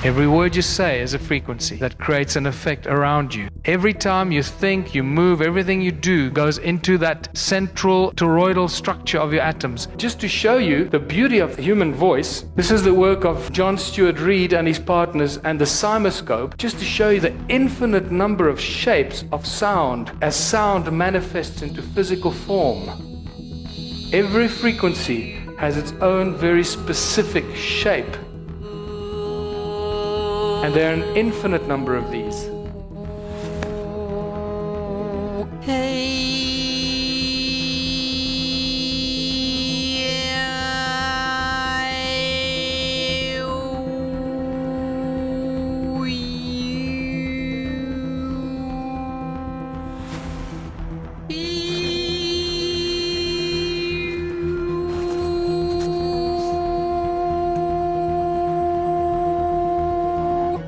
Every word you say is a frequency that creates an effect around you. Every time you think, you move, everything you do goes into that central toroidal structure of your atoms. Just to show you the beauty of the human voice, this is the work of John Stuart Reid and his partners and the cymoscope, just to show you the infinite number of shapes of sound as sound manifests into physical form. Every frequency has its own very specific shape. And there are an infinite number of these.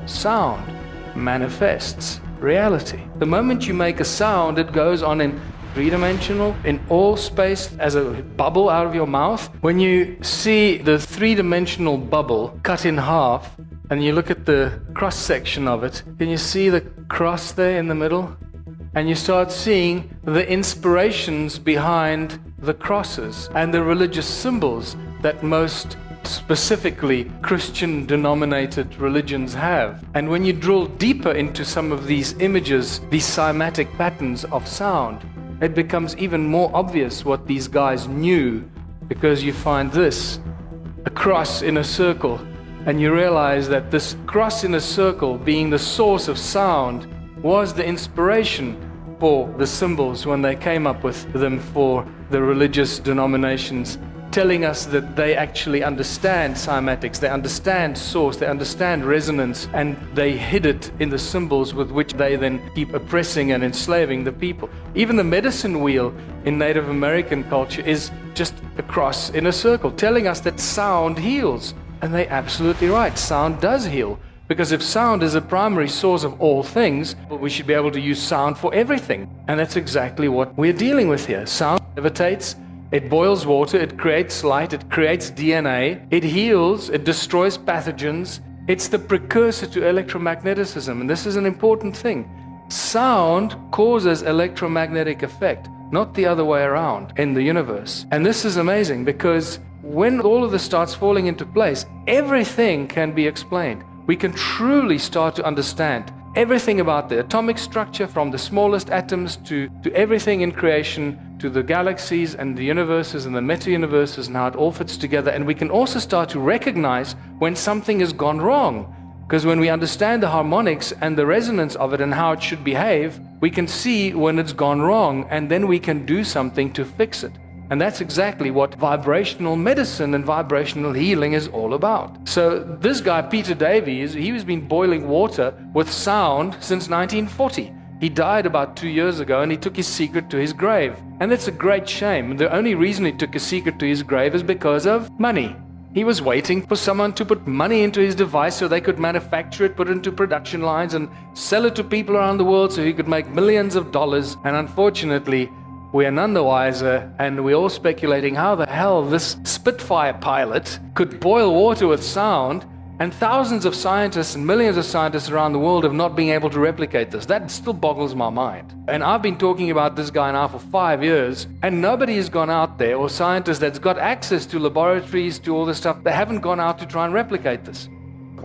Sound manifests reality. The moment you make a sound, it goes on in three-dimensional, in all space, as a bubble out of your mouth. When you see the three-dimensional bubble cut in half, and you look at the cross-section of it, can you see the cross there in the middle? And you start seeing the inspirations behind the crosses and the religious symbols that most specifically Christian denominated religions have. And when you drill deeper into some of these images, these cymatic patterns of sound, it becomes even more obvious what these guys knew, because you find this, a cross in a circle, and you realize that this cross in a circle, being the source of sound, was the inspiration for the symbols when they came up with them for the religious denominations, telling us that they actually understand cymatics, they understand source, they understand resonance, and they hid it in the symbols with which they then keep oppressing and enslaving the people. Even the medicine wheel in Native American culture is just a cross in a circle, telling us that sound heals. And they're absolutely right, sound does heal. Because if sound is a primary source of all things, well, we should be able to use sound for everything. And that's exactly what we're dealing with here. Sound levitates. It boils water, it creates light, it creates DNA, it heals, it destroys pathogens. It's the precursor to electromagnetism, and this is an important thing. Sound causes electromagnetic effect, not the other way around in the universe. And this is amazing because when all of this starts falling into place, everything can be explained. We can truly start to understand everything about the atomic structure, from the smallest atoms to everything in creation, to the galaxies and the universes and the meta-universes, and how it all fits together. And we can also start to recognize when something has gone wrong. Because when we understand the harmonics and the resonance of it and how it should behave, we can see when it's gone wrong, and then we can do something to fix it. And that's exactly what vibrational medicine and vibrational healing is all about. So this guy, Peter Davies, he has been boiling water with sound since 1940. He died about 2 years ago, and he took his secret to his grave. And that's a great shame. The only reason he took his secret to his grave is because of money. He was waiting for someone to put money into his device so they could manufacture it, put it into production lines, and sell it to people around the world so he could make millions of dollars. And unfortunately, we are none the wiser, and we're all speculating how the hell this Spitfire pilot could boil water with sound, and thousands of scientists and millions of scientists around the world have not been able to replicate this. That still boggles my mind. And I've been talking about this guy now for 5 years, and nobody has gone out there, or scientists that's got access to laboratories, to all this stuff, they haven't gone out to try and replicate this.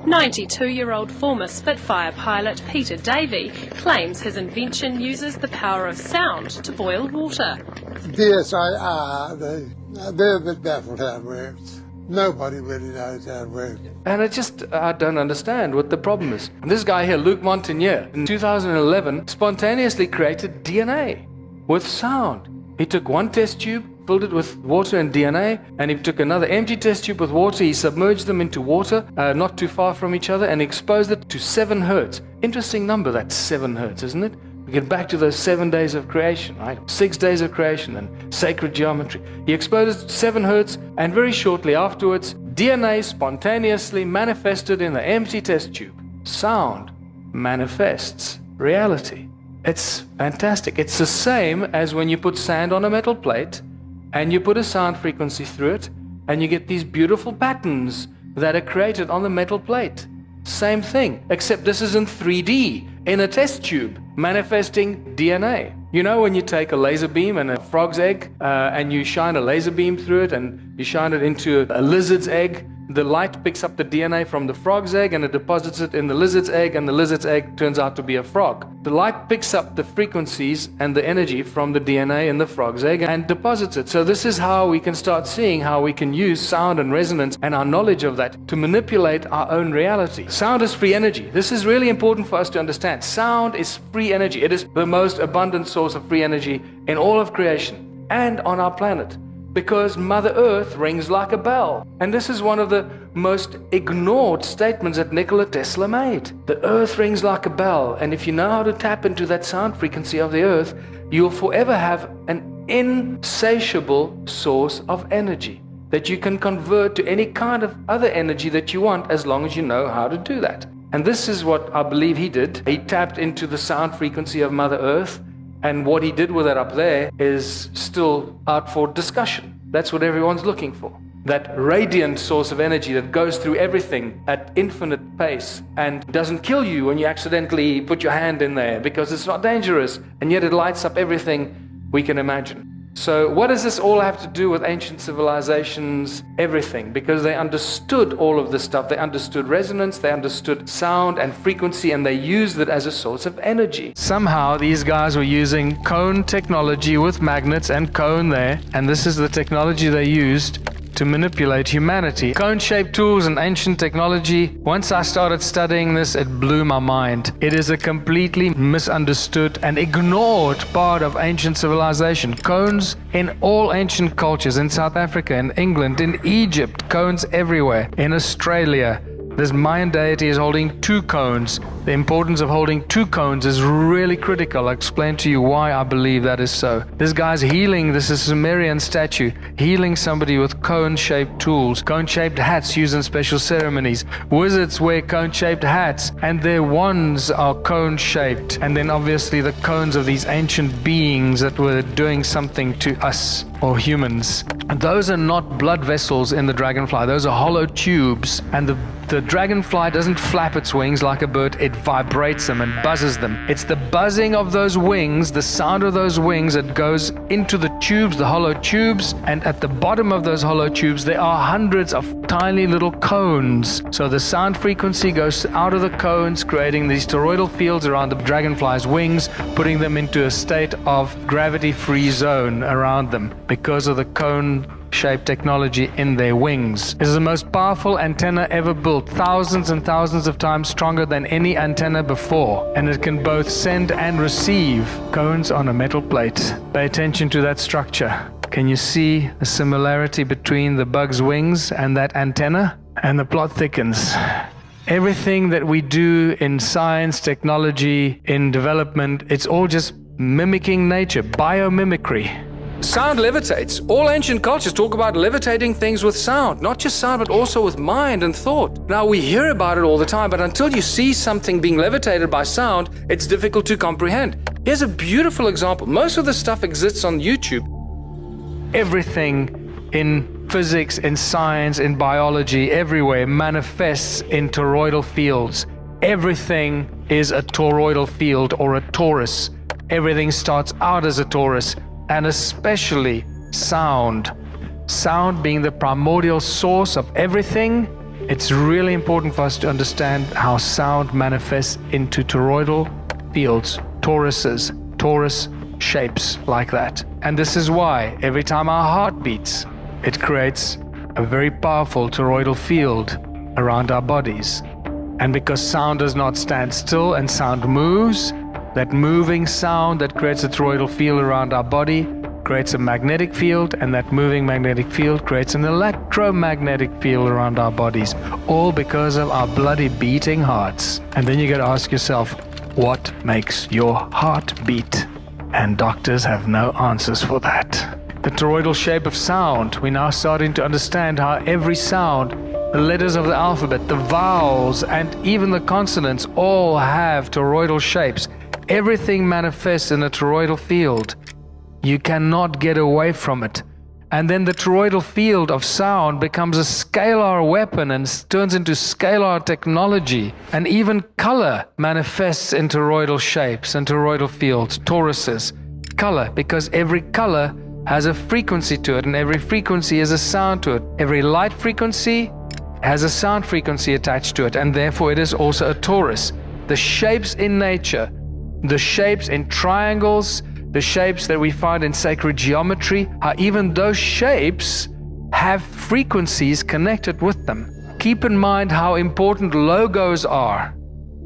92-year-old former Spitfire pilot Peter Davey claims his invention uses the power of sound to boil water. Yes, they're a bit baffled how it works. Nobody really knows how it works. And I don't understand what the problem is. This guy here, Luc Montagnier, in 2011, spontaneously created DNA with sound. He took one test tube, filled it with water and DNA, and he took another empty test tube with water, he submerged them into water, not too far from each other, and exposed it to 7 hertz. Interesting number, that's 7 hertz, isn't it? We get back to those 7 days of creation, right? 6 days of creation and sacred geometry. He exposed it to 7 hertz, and very shortly afterwards, DNA spontaneously manifested in the empty test tube. Sound manifests reality. It's fantastic. It's the same as when you put sand on a metal plate and you put a sound frequency through it, and you get these beautiful patterns that are created on the metal plate. Same thing, except this is in 3D, in a test tube, manifesting DNA. You know when you take a laser beam and a frog's egg, and you shine a laser beam through it, and you shine it into a lizard's egg, the light picks up the DNA from the frog's egg and it deposits it in the lizard's egg, and the lizard's egg turns out to be a frog. The light picks up the frequencies and the energy from the DNA in the frog's egg and deposits it. So this is how we can start seeing how we can use sound and resonance and our knowledge of that to manipulate our own reality. Sound is free energy. This is really important for us to understand. Sound is free energy. It is the most abundant source of free energy in all of creation and on our planet. Because Mother Earth rings like a bell. And this is one of the most ignored statements that Nikola Tesla made. The Earth rings like a bell, and if you know how to tap into that sound frequency of the Earth, you'll forever have an insatiable source of energy that you can convert to any kind of other energy that you want, as long as you know how to do that. And this is what I believe he did. He tapped into the sound frequency of Mother Earth, and what he did with it up there is still out for discussion. That's what everyone's looking for. That radiant source of energy that goes through everything at infinite pace and doesn't kill you when you accidentally put your hand in there, because it's not dangerous, and yet it lights up everything we can imagine. So what does this all have to do with ancient civilizations? Everything, because they understood all of this stuff. They understood resonance, they understood sound and frequency, and they used it as a source of energy. Somehow these guys were using cone technology with magnets and cone there, and this is the technology they used to manipulate humanity. Cone-shaped tools and ancient technology. Once I started studying this, it blew my mind. It is a completely misunderstood and ignored part of ancient civilization. Cones in all ancient cultures, in South Africa, in England, in Egypt, cones everywhere. In Australia, this Mayan deity is holding 2 cones. The importance of holding 2 cones is really critical. I'll explain to you why I believe that is so. This guy's healing, this is a Sumerian statue, healing somebody with cone-shaped tools, cone-shaped hats used in special ceremonies. Wizards wear cone-shaped hats, and their wands are cone-shaped. And then obviously the cones of these ancient beings that were doing something to us, or humans. And those are not blood vessels in the dragonfly, those are hollow tubes, and the dragonfly doesn't flap its wings like a bird, it vibrates them and buzzes them. It's the buzzing of those wings, the sound of those wings that goes into the tubes, the hollow tubes, and at the bottom of those hollow tubes there are hundreds of tiny little cones. So the sound frequency goes out of the cones, creating these toroidal fields around the dragonfly's wings, putting them into a state of gravity-free zone around them because of the cone-shaped technology in their wings. This is the most powerful antenna ever built, thousands and thousands of times stronger than any antenna before, and it can both send and receive cones on a metal plate. Pay attention to that structure. Can you see the similarity between the bug's wings and that antenna? And the plot thickens. Everything that we do in science, technology, in development, it's all just mimicking nature, biomimicry. Sound levitates. All ancient cultures talk about levitating things with sound. Not just sound, but also with mind and thought. Now, we hear about it all the time, but until you see something being levitated by sound, it's difficult to comprehend. Here's a beautiful example. Most of the stuff exists on YouTube. Everything in physics, in science, in biology, everywhere manifests in toroidal fields. Everything is a toroidal field or a torus. Everything starts out as a torus. And especially sound. Sound being the primordial source of everything, it's really important for us to understand how sound manifests into toroidal fields, toruses, torus shapes like that. And this is why every time our heart beats, it creates a very powerful toroidal field around our bodies. And because sound does not stand still and sound moves, that moving sound that creates a toroidal field around our body creates a magnetic field, and that moving magnetic field creates an electromagnetic field around our bodies, all because of our bloody beating hearts. And then you got to ask yourself, what makes your heart beat? And doctors have no answers for that. The toroidal shape of sound, we're now starting to understand how every sound, the letters of the alphabet, the vowels, and even the consonants all have toroidal shapes. Everything manifests in a toroidal field. You cannot get away from it. And then the toroidal field of sound becomes a scalar weapon and turns into scalar technology. And even color manifests in toroidal shapes and toroidal fields, toruses. Color, because every color has a frequency to it, and every frequency has a sound to it. Every light frequency has a sound frequency attached to it, and therefore it is also a torus. The shapes in nature, the shapes in triangles, the shapes that we find in sacred geometry, how even those shapes have frequencies connected with them. Keep in mind how important logos are,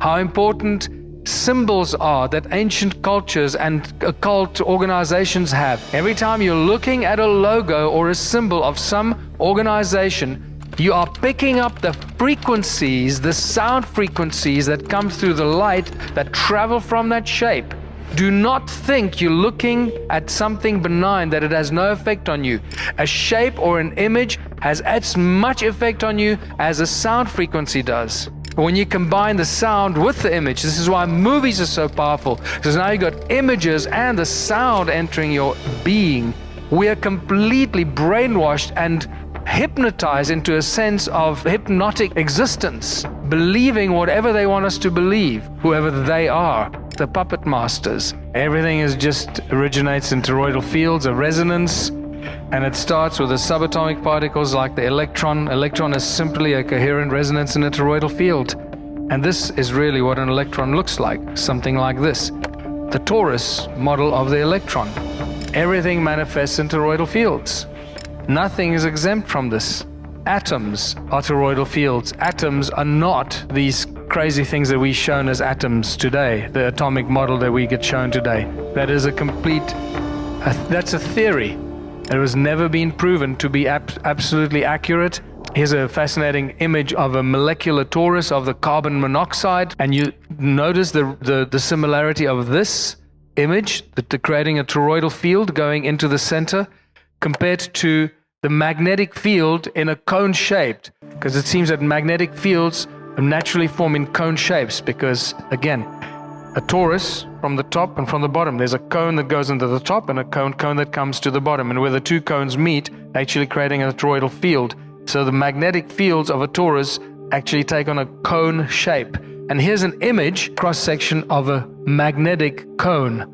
how important symbols are that ancient cultures and occult organizations have. Every time you're looking at a logo or a symbol of some organization, you are picking up the frequencies, the sound frequencies that come through the light that travel from that shape. Do not think you're looking at something benign, that it has no effect on you. A shape or an image has as much effect on you as a sound frequency does. When you combine the sound with the image, this is why movies are so powerful, because now you got images and the sound entering your being. We are completely brainwashed and hypnotized into a sense of hypnotic existence, believing whatever they want us to believe, whoever they are. The puppet masters. Everything originates in toroidal fields of resonance, and it starts with the subatomic particles like the electron. Electron is simply a coherent resonance in a toroidal field. And this is really what an electron looks like, something like this. The torus model of the electron. Everything manifests in toroidal fields. Nothing is exempt from this. Atoms are toroidal fields. Atoms are not these crazy things that we're shown as atoms today, the atomic model that we get shown today. That is that's a theory. It was never been proven to be absolutely accurate. Here's a fascinating image of a molecular torus of the carbon monoxide, and you notice the similarity of this image, creating a toroidal field going into the center, compared to the magnetic field in a cone shaped, because it seems that magnetic fields naturally form in cone shapes, because again, a torus from the top and from the bottom, there's a cone that goes into the top and a cone that comes to the bottom, and where the two cones meet, actually creating a toroidal field. So the magnetic fields of a torus actually take on a cone shape. And here's an image, cross-section of a magnetic cone.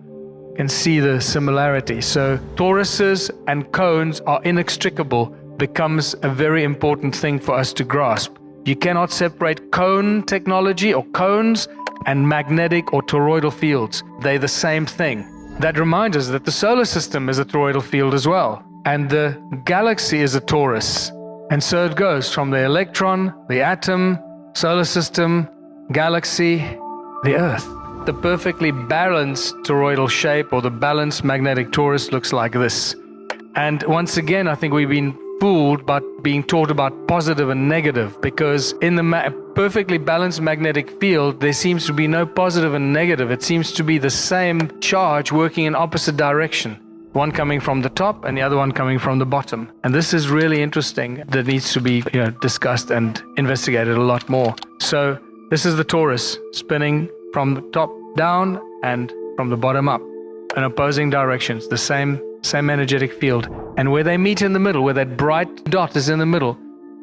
You can see the similarity. So toruses and cones are inextricable, becomes a very important thing for us to grasp. You cannot separate cone technology or cones and magnetic or toroidal fields. They're the same thing. That reminds us that the solar system is a toroidal field as well. And the galaxy is a torus. And so it goes from the electron, the atom, solar system, galaxy, the Earth. The perfectly balanced toroidal shape, or the balanced magnetic torus, looks like this. And once again, I think we've been fooled by being taught about positive and negative, because in the perfectly balanced magnetic field, there seems to be no positive and negative. It seems to be the same charge working in opposite direction. One coming from the top and the other one coming from the bottom. And this is really interesting. That needs to be discussed and investigated a lot more. So this is the torus spinning from the top down and from the bottom up in opposing directions, the same energetic field. And where they meet in the middle, where that bright dot is in the middle,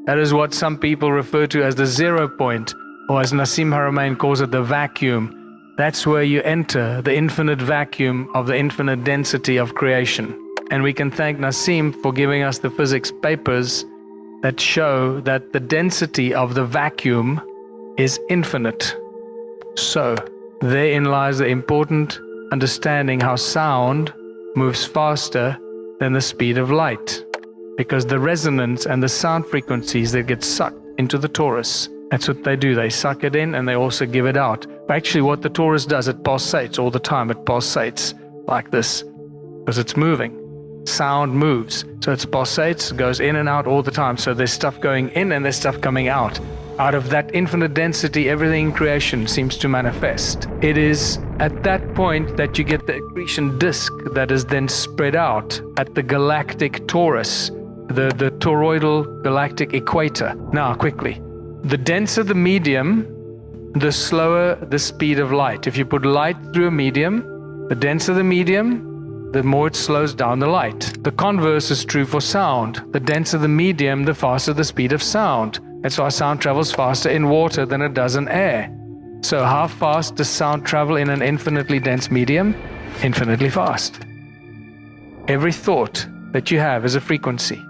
that is what some people refer to as the 0 point, or as Nassim Haramein calls it, the vacuum. That's where you enter the infinite vacuum of the infinite density of creation. And we can thank Nassim for giving us the physics papers that show that the density of the vacuum is infinite. So therein lies the important understanding how sound moves faster than the speed of light, because the resonance and the sound frequencies that get sucked into the torus, that's what they do. They suck it in and they also give it out. But actually what the torus does, it pulsates all the time. It pulsates like this because it's moving. Sound moves. So it pulsates, goes in and out all the time. So there's stuff going in and there's stuff coming out. Out of that infinite density, everything in creation seems to manifest. It is at that point that you get the accretion disk that is then spread out at the galactic torus, the toroidal galactic equator. Now, quickly. The denser the medium, the slower the speed of light. If you put light through a medium, the denser the medium, the more it slows down the light. The converse is true for sound. The denser the medium, the faster the speed of sound. That's why sound travels faster in water than it does in air. So how fast does sound travel in an infinitely dense medium? Infinitely fast. Every thought that you have is a frequency.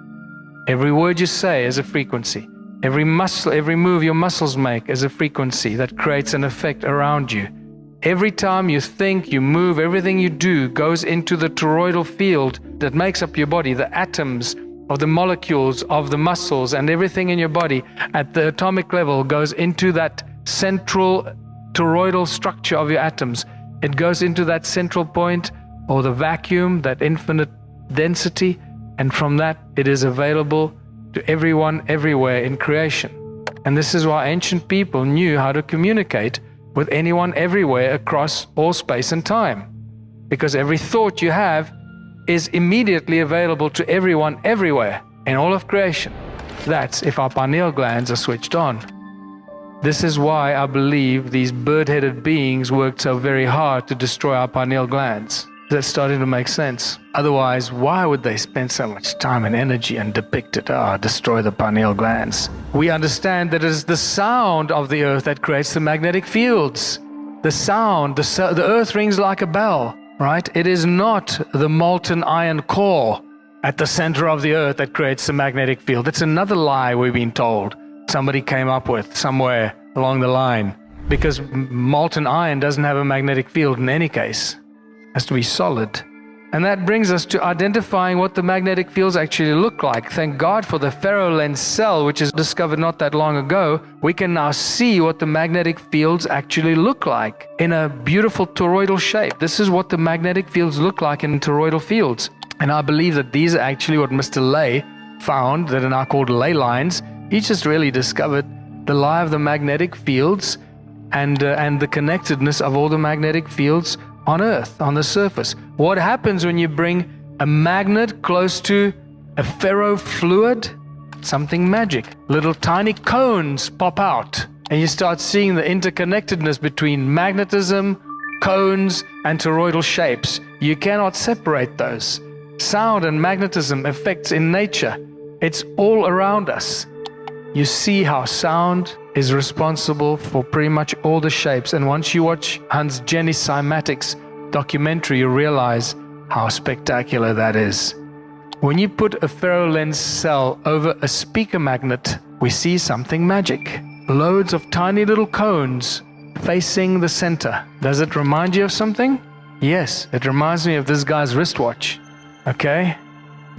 Every word you say is a frequency. Every muscle, every move your muscles make is a frequency that creates an effect around you. Every time you think, you move, everything you do goes into the toroidal field that makes up your body, the atoms of the molecules of the muscles and everything in your body at the atomic level goes into that central toroidal structure of your atoms. It goes into that central point or the vacuum, that infinite density, and from that it is available to everyone everywhere in creation. And this is why ancient people knew how to communicate with anyone everywhere across all space and time, because every thought you have is immediately available to everyone everywhere in all of creation. That's if our pineal glands are switched on. This is why I believe these bird-headed beings worked so very hard to destroy our pineal glands. That's starting to make sense. Otherwise, why would they spend so much time and energy and depict it? Destroy the pineal glands. We understand that it is the sound of the earth that creates the magnetic fields. The sound, the earth rings like a bell, right? It is not the molten iron core at the center of the earth that creates the magnetic field. It's another lie we've been told. Somebody came up with somewhere along the line, because molten iron doesn't have a magnetic field in any case. It has to be solid. And that brings us to identifying what the magnetic fields actually look like. Thank God for the ferro-lens cell, which is discovered not that long ago. We can now see what the magnetic fields actually look like in a beautiful toroidal shape. This is what the magnetic fields look like in toroidal fields. And I believe that these are actually what Mr. Ley found, that are now called ley lines. He just really discovered the lie of the magnetic fields and the connectedness of all the magnetic fields on Earth, on the surface. What happens when you bring a magnet close to a ferrofluid? Something magic. Little tiny cones pop out, and you start seeing the interconnectedness between magnetism, cones, and toroidal shapes. You cannot separate those. Sound and magnetism effects in nature. It's all around us. You see how sound is responsible for pretty much all the shapes, and once you watch Hans Jenny Cymatic's documentary, you realize how spectacular that is. When you put a ferro-lens cell over a speaker magnet, we see something magic. Loads of tiny little cones facing the center. Does it remind you of something? Yes, it reminds me of this guy's wristwatch. Okay?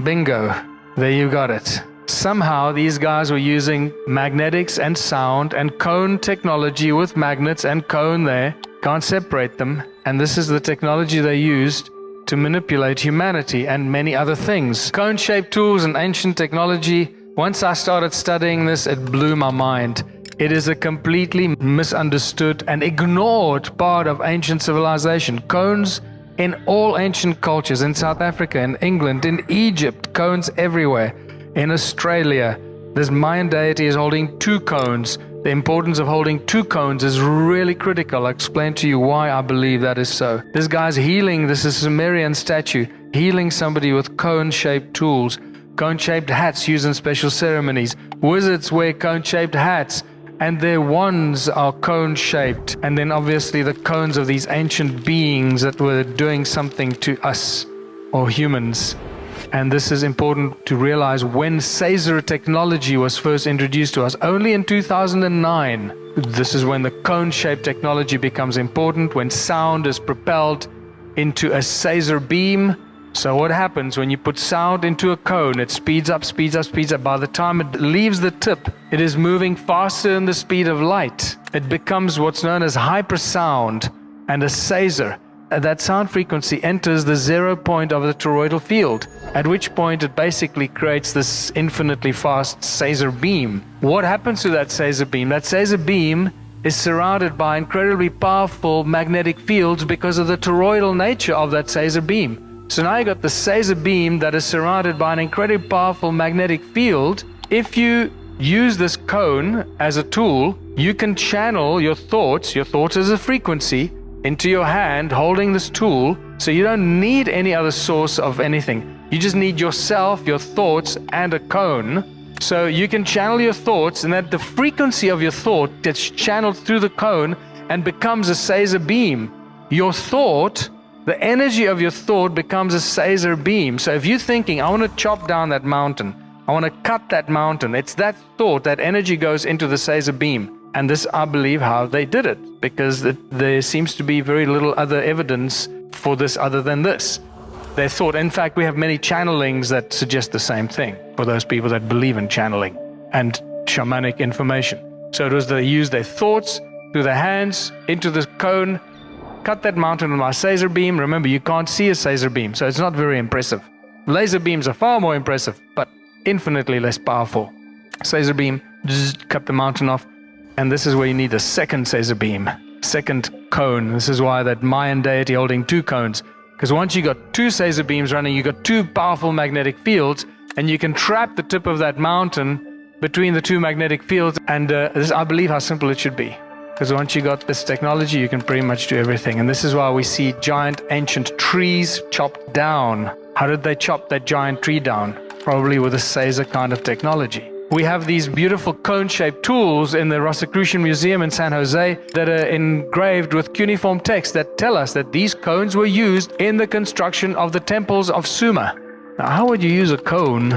Bingo. There you got it. Somehow these guys were using magnetics and sound and cone technology with magnets and cone there. Can't separate them. And this is the technology they used to manipulate humanity and many other things. Cone-shaped tools and ancient technology. Once I started studying this, it blew my mind. It is a completely misunderstood and ignored part of ancient civilization. Cones in all ancient cultures, in South Africa, in England, in Egypt, cones everywhere. In Australia, this Mayan deity is holding 2 cones. The importance of holding 2 cones is really critical. I'll explain to you why I believe that is so. This guy's healing, this is a Sumerian statue, healing somebody with cone-shaped tools. Cone-shaped hats used in special ceremonies. Wizards wear cone-shaped hats, and their wands are cone-shaped. And then obviously the cones of these ancient beings that were doing something to us, or humans. And this is important to realize. When Saser technology was first introduced to us, only in 2009, this is when the cone-shaped technology becomes important, when sound is propelled into a Saser beam. So what happens when you put sound into a cone? It speeds up, speeds up, speeds up. By the time it leaves the tip, it is moving faster than the speed of light. It becomes what's known as hypersound and a Saser. That sound frequency enters the 0 point of the toroidal field, at which point it basically creates this infinitely fast Saser beam. What happens to that Saser beam? That Saser beam is surrounded by incredibly powerful magnetic fields because of the toroidal nature of that Saser beam. So now you got the Saser beam that is surrounded by an incredibly powerful magnetic field. If you use this cone as a tool, you can channel your thoughts as a frequency, into your hand holding this tool, so you don't need any other source of anything. You just need yourself, your thoughts, and a cone. So you can channel your thoughts, and that the frequency of your thought gets channeled through the cone and becomes a Saser beam. Your thought, the energy of your thought becomes a Saser beam. So if you're thinking, I want to chop down that mountain, I want to cut that mountain, it's that thought, that energy goes into the Saser beam. And this, I believe, how they did it, because there seems to be very little other evidence for this other than this. They thought, in fact, we have many channelings that suggest the same thing for those people that believe in channeling and shamanic information. So it was they used their thoughts through their hands into the cone, cut that mountain with my Saser beam. Remember, you can't see a Saser beam, so it's not very impressive. Laser beams are far more impressive, but infinitely less powerful. Saser beam, cut the mountain off. And this is where you need a second Saser beam, second cone. This is why that Mayan deity holding two cones. Because once you got two Saser beams running, you got two powerful magnetic fields, and you can trap the tip of that mountain between the two magnetic fields. And this, I believe, how simple it should be. Because once you got this technology, you can pretty much do everything. And this is why we see giant ancient trees chopped down. How did they chop that giant tree down? Probably with a Saser kind of technology. We have these beautiful cone-shaped tools in the Rosicrucian Museum in San Jose that are engraved with cuneiform text that tell us that these cones were used in the construction of the temples of Sumer. Now, how would you use a cone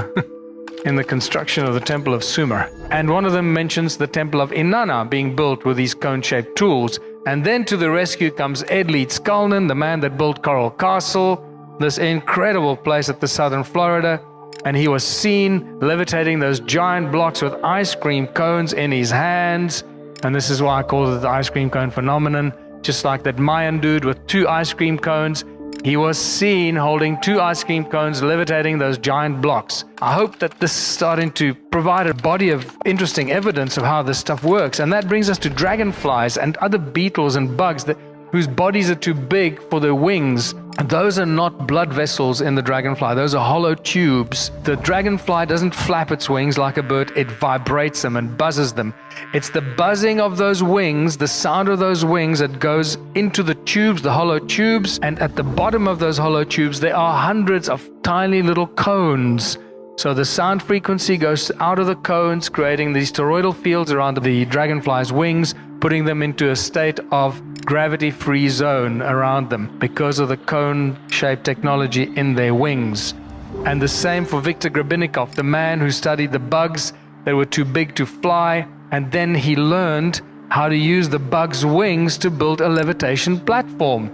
in the construction of the temple of Sumer? And one of them mentions the temple of Inanna being built with these cone-shaped tools. And then to the rescue comes Ed Leeds Skulnin, the man that built Coral Castle, this incredible place at the southern Florida. And he was seen levitating those giant blocks with ice cream cones in his hands. And this is why I call it the ice cream cone phenomenon. Just like that Mayan dude with two ice cream cones, he was seen holding two ice cream cones levitating those giant blocks. I hope that this is starting to provide a body of interesting evidence of how this stuff works. And that brings us to dragonflies and other beetles and bugs whose bodies are too big for their wings. Those are not blood vessels in the dragonfly. Those are hollow tubes. The dragonfly doesn't flap its wings like a bird. It vibrates them and buzzes them. It's the buzzing of those wings, the sound of those wings that goes into the tubes, the hollow tubes. And at the bottom of those hollow tubes, there are hundreds of tiny little cones. So the sound frequency goes out of the cones, creating these toroidal fields around the dragonfly's wings, putting them into a state of gravity-free zone around them because of the cone-shaped technology in their wings. And the same for Viktor Grabinikov, the man who studied the bugs that were too big to fly, and then he learned how to use the bug's wings to build a levitation platform.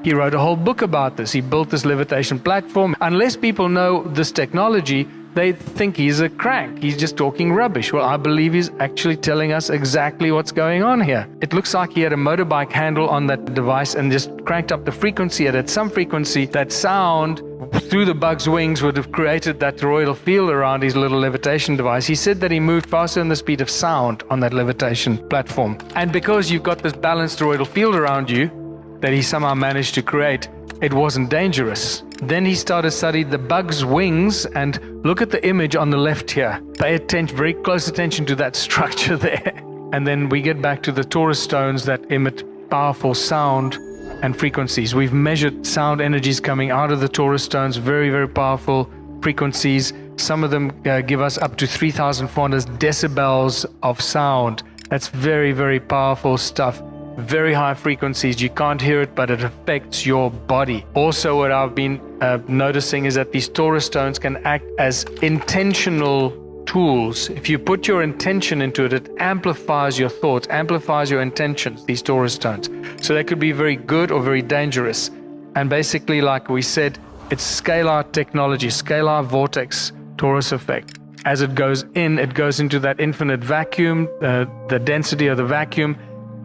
He wrote a whole book about this. He built this levitation platform. Unless people know this technology, they think he's a crank. He's just talking rubbish. Well, I believe he's actually telling us exactly what's going on here. It looks like he had a motorbike handle on that device and just cranked up the frequency. And at some frequency, that sound through the bug's wings would have created that toroidal field around his little levitation device. He said that he moved faster than the speed of sound on that levitation platform. And because you've got this balanced toroidal field around you that he somehow managed to create, it wasn't dangerous. Then he started studying the bug's wings, and look at the image on the left here. Pay attention, very close attention to that structure there. And then we get back to the Taurus stones that emit powerful sound and frequencies. We've measured sound energies coming out of the Taurus stones, very, very powerful frequencies. Some of them give us up to 3,400 decibels of sound. That's very, very powerful stuff. Very high frequencies. You can't hear it, but it affects your body. Also, what I've been noticing is that these Taurus stones can act as intentional tools. If you put your intention into it, it amplifies your thoughts, amplifies your intentions, these Taurus stones. So they could be very good or very dangerous. And basically, like we said, it's scalar technology, scalar vortex Taurus effect. As it goes in, it goes into that infinite vacuum, the density of the vacuum,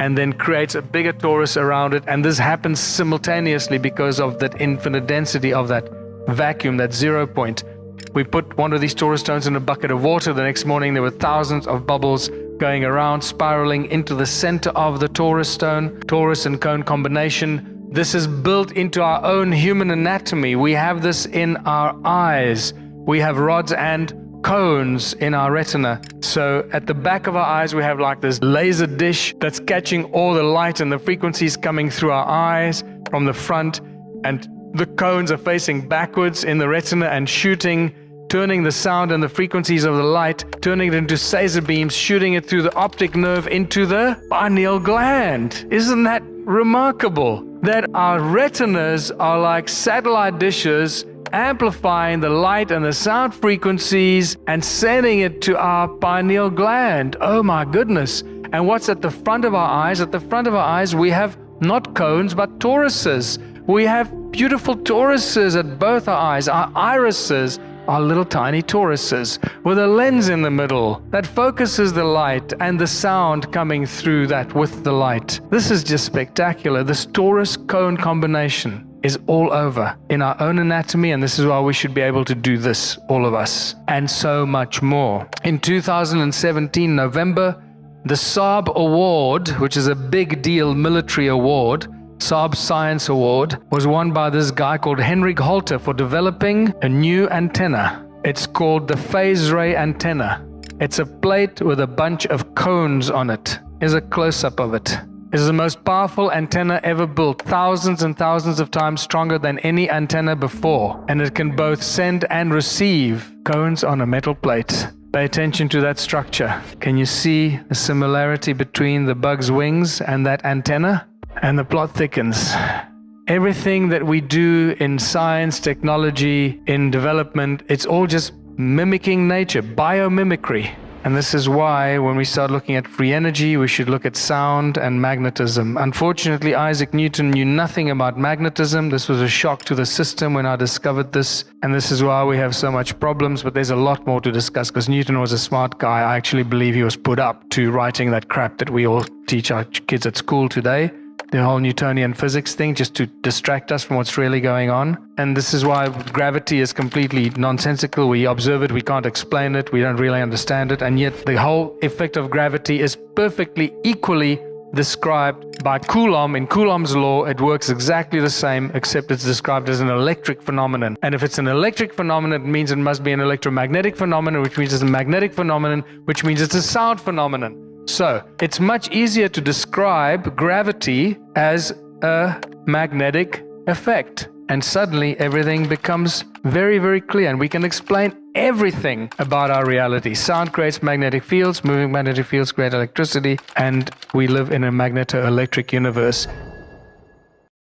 and then creates a bigger torus around it. And this happens simultaneously because of that infinite density of that vacuum, that 0 point. We put one of these Taurus stones in a bucket of water. The next morning there were thousands of bubbles going around, spiraling into the center of the Taurus stone. Taurus and cone combination. This is built into our own human anatomy. We have this in our eyes. We have rods and cones in our retina. So at the back of our eyes, we have like this laser dish that's catching all the light and the frequencies coming through our eyes from the front, and the cones are facing backwards in the retina and shooting, turning the sound and the frequencies of the light, turning it into Saser beams, shooting it through the optic nerve into the pineal gland. Isn't that remarkable? That our retinas are like satellite dishes, amplifying the light and the sound frequencies and sending it to our pineal gland. Oh my goodness. And what's at the front of our eyes? At the front of our eyes, we have not cones, but toruses. We have beautiful toruses at both our eyes. Our irises are little tiny toruses with a lens in the middle that focuses the light and the sound coming through that with the light. This is just spectacular. This torus cone combination is all over in our own anatomy, and this is why we should be able to do this, all of us, and so much more. In 2017, November, the Saab Award, which is a big deal military award, Saab Science Award, was won by this guy called Henrik Holter for developing a new antenna. It's called the phase ray antenna. It's a plate with a bunch of cones on it. Here's a close-up of it. It is the most powerful antenna ever built, thousands and thousands of times stronger than any antenna before, and it can both send and receive cones on a metal plate. Pay attention to that structure. Can you see the similarity between the bug's wings and that antenna? And the plot thickens. Everything that we do in science, technology, in development, it's all just mimicking nature, biomimicry. And this is why when we start looking at free energy, we should look at sound and magnetism. Unfortunately, Isaac Newton knew nothing about magnetism. This was a shock to the system when I discovered this. And this is why we have so much problems. But there's a lot more to discuss because Newton was a smart guy. I actually believe he was put up to writing that crap that we all teach our kids at school today. The whole Newtonian physics thing, just to distract us from what's really going on. And this is why gravity is completely nonsensical. We observe it, we can't explain it, we don't really understand it, and yet the whole effect of gravity is perfectly equally described by Coulomb. In Coulomb's law, it works exactly the same, except it's described as an electric phenomenon. And if it's an electric phenomenon, it means it must be an electromagnetic phenomenon, which means it's a magnetic phenomenon, which means it's a sound phenomenon. So, it's much easier to describe gravity as a magnetic effect. And suddenly everything becomes very, very clear, and we can explain everything about our reality. Sound creates magnetic fields, moving magnetic fields create electricity, and we live in a magneto-electric universe.